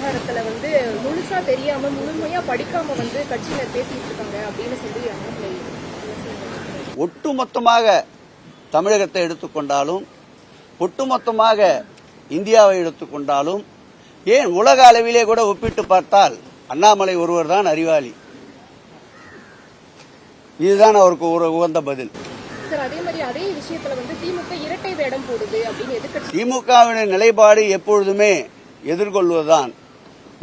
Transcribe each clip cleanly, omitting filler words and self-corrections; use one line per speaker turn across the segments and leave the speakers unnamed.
விவகாரத்துல வந்து முழுசா தெரியாம முழுமையா படிக்காம வந்து கட்சியினர் பேசிட்டு இருக்காங்க அப்படின்னு சொல்லி
ஒட்டுமொத்தமாக தமிழகத்தை எடுத்துக்கொண்டாலும் ஒட்டுமொத்தமாக இந்தியாவை எடுத்துக்கொண்டாலும் ஏன் உலக அளவிலே கூட ஒப்பிட்டு பார்த்தால் அண்ணாமலை ஒருவர் தான் அறிவாளி. இதுதான் அவருக்கு ஒரு உகந்த பதில்.
அதே மாதிரி அதே விஷயத்துல வந்து திமுக இரட்டை வேடம் போடுது அப்படின்னு எதிர்க்கட்சி
திமுகவின் நிலைப்பாடு எப்பொழுதுமே எதிர்கொள்வதுதான்.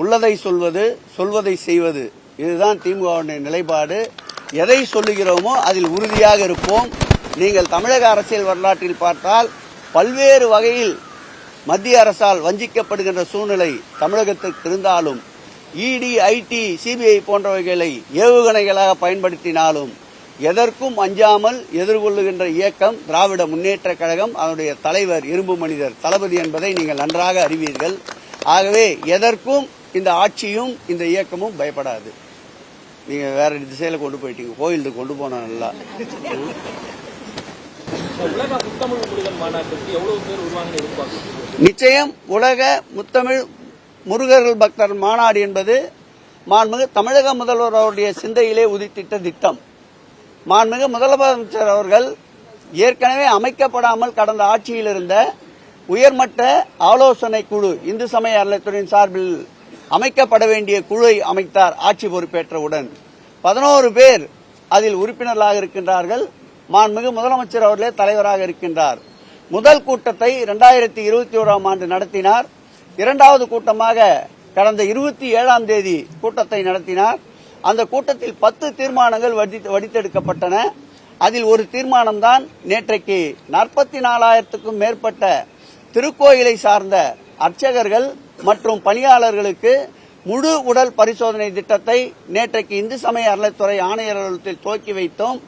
உள்ளதை சொல்வது, சொல்வதை செய்வது, இதுதான் திமுகவின் நிலைப்பாடு. எதை சொல்லுகிறோமோ அதில் உறுதியாக இருப்போம். நீங்கள் தமிழக அரசியல் வரலாற்றில் பார்த்தால் பல்வேறு வகையில் மத்திய அரசால் வஞ்சிக்கப்படுகின்ற சூழ்நிலை தமிழகத்திற்கு இருந்தாலும் இடி, ஐடி, சிபிஐ போன்றவைகளை ஏவுகணைகளாக பயன்படுத்தினாலும் எதற்கும் அஞ்சாமல் எதிர்கொள்ளுகின்ற இயக்கம் திராவிட முன்னேற்ற கழகம். அதனுடைய தலைவர் இரும்பு மனிதர் தளபதி என்பதை நீங்கள் நன்றாக அறிவீர்கள். ஆகவே எதற்கும் இந்த ஆட்சியும் இந்த இயக்கமும் பயப்படாது. நீங்க வேற திசையில கொண்டு போயிட்டீங்க, கோயிலுக்கு கொண்டு போன நல்லா. நிச்சயம் உலக முத்தமிழ் முருகர்கள் பக்தர் மாநாடு என்பது மாண்புமிகு தமிழக முதல்வர் அவருடைய சிந்தையிலே உதித்திட்ட திட்டம். மாண்புமிகு முதலமைச்சர் அவர்கள் ஏற்கனவே அமைக்கப்படாமல் கடந்த ஆட்சியில் இருந்த உயர்மட்ட ஆலோசனை குழு, இந்து சமய அறநிலையத்துறையின் சார்பில் அமைக்கப்பட வேண்டிய குழுவை அமைத்தார். ஆட்சி பொறுப்பேற்றவுடன் 11 பேர் அதில் உறுப்பினர்களாக இருக்கின்றார்கள். மாண்புமிகு முதலமைச்சர் அவர்களே தலைவராக இருக்கின்றார். முதல் கூட்டத்தை 2021ஆம் ஆண்டு நடத்தினார். இரண்டாவது கூட்டமாக கடந்த 27ஆம் தேதி கூட்டத்தை நடத்தினார். அந்த கூட்டத்தில் 10 தீர்மானங்கள் வடித்தெடுக்கப்பட்டன. அதில் ஒரு தீர்மானம் தான் நேற்றைக்கு 44,000க்கும் மேற்பட்ட திருக்கோயிலை சார்ந்த அர்ச்சகர்கள் மற்றும் பணியாளர்களுக்கு முழு உடல் பரிசோதனை திட்டத்தை நேற்றைக்கு இந்து சமய அறநிலையத்துறை ஆணையர் அலுவலகத்தில் துவக்கி வைத்தோம்.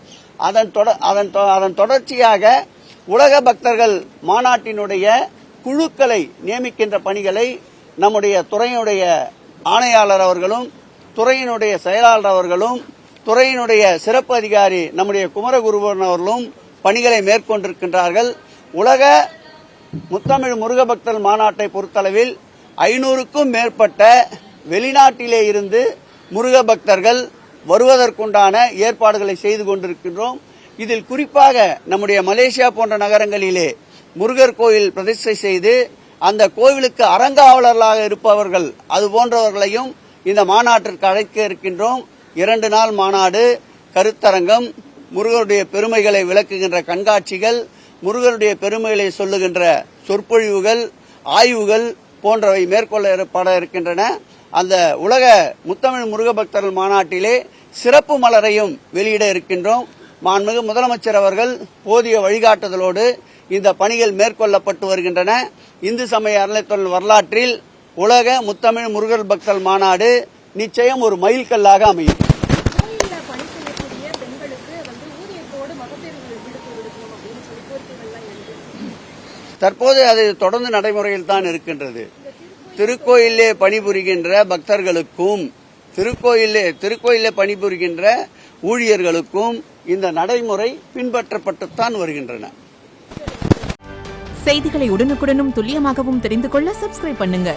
அதன் தொடர்ச்சியாக உலக பக்தர்கள் மாநாட்டினுடைய குழுக்களை நியமிக்கின்ற பணிகளை நம்முடைய துறையினுடைய ஆணையாளர் அவர்களும் துறையினுடைய செயலாளர் அவர்களும் துறையினுடைய சிறப்பு அதிகாரி நம்முடைய குமரகுருபரன் அவர்களும் பணிகளை மேற்கொண்டிருக்கின்றார்கள். உலக முத்தமிழ் முருக பக்தர் மாநாட்டை பொறுத்தளவில் 500க்கும் மேற்பட்ட வெளிநாட்டிலே இருந்து முருக பக்தர்கள் வருவதற்குண்டான ஏற்பாடுகளை செய்து கொண்டிருக்கின்றோம். இதில் குறிப்பாக நம்முடைய மலேசியா போன்ற நகரங்களிலே முருகர் கோயில் பிரதிஷ்டை செய்து அந்த கோவிலுக்கு அறங்காவலர்களாக இருப்பவர்கள் அது போன்றவர்களையும் இந்த மாநாட்டிற்கு அழைக்க இருக்கின்றோம். 2 நாள் மாநாடு, கருத்தரங்கம், முருகனுடைய பெருமைகளை விளக்குகின்ற கண்காட்சிகள், முருகனுடைய பெருமைகளை சொல்லுகின்ற சொற்பொழிவுகள், ஆய்வுகள் போன்றவை மேற்கொள்ளப்பட இருக்கின்றன. அந்த உலக முத்தமிழ் முருக பக்தர்கள் மாநாட்டிலே சிறப்பு மலரையும் வெளியிட இருக்கின்றோம். மாண்புமிகு முதலமைச்சர் அவர்கள் போதிய வழிகாட்டுதலோடு இந்த பணிகள் மேற்கொள்ளப்பட்டு வருகின்றன. இந்து சமய அறநிலையத்துறை வரலாற்றில் உலக முத்தமிழ் முருகர் பக்தர் மாநாடு நிச்சயம் ஒரு மைல்கல்லாக அமையும். தற்போது அது தொடர்ந்து நடைமுறையில் தான் இருக்கின்றது. திருக்கோயிலே பணிபுரிகின்ற பக்தர்களுக்கும் திருக்கோயிலே பணிபுரிகின்ற ஊழியர்களுக்கும் இந்த நடைமுறை பின்பற்றப்பட்டுத்தான் வருகின்றன.
செய்திகளை உடனுக்குடனும் துல்லியமாகவும் தெரிந்து கொள்ள சப்ஸ்கிரைப் பண்ணுங்க.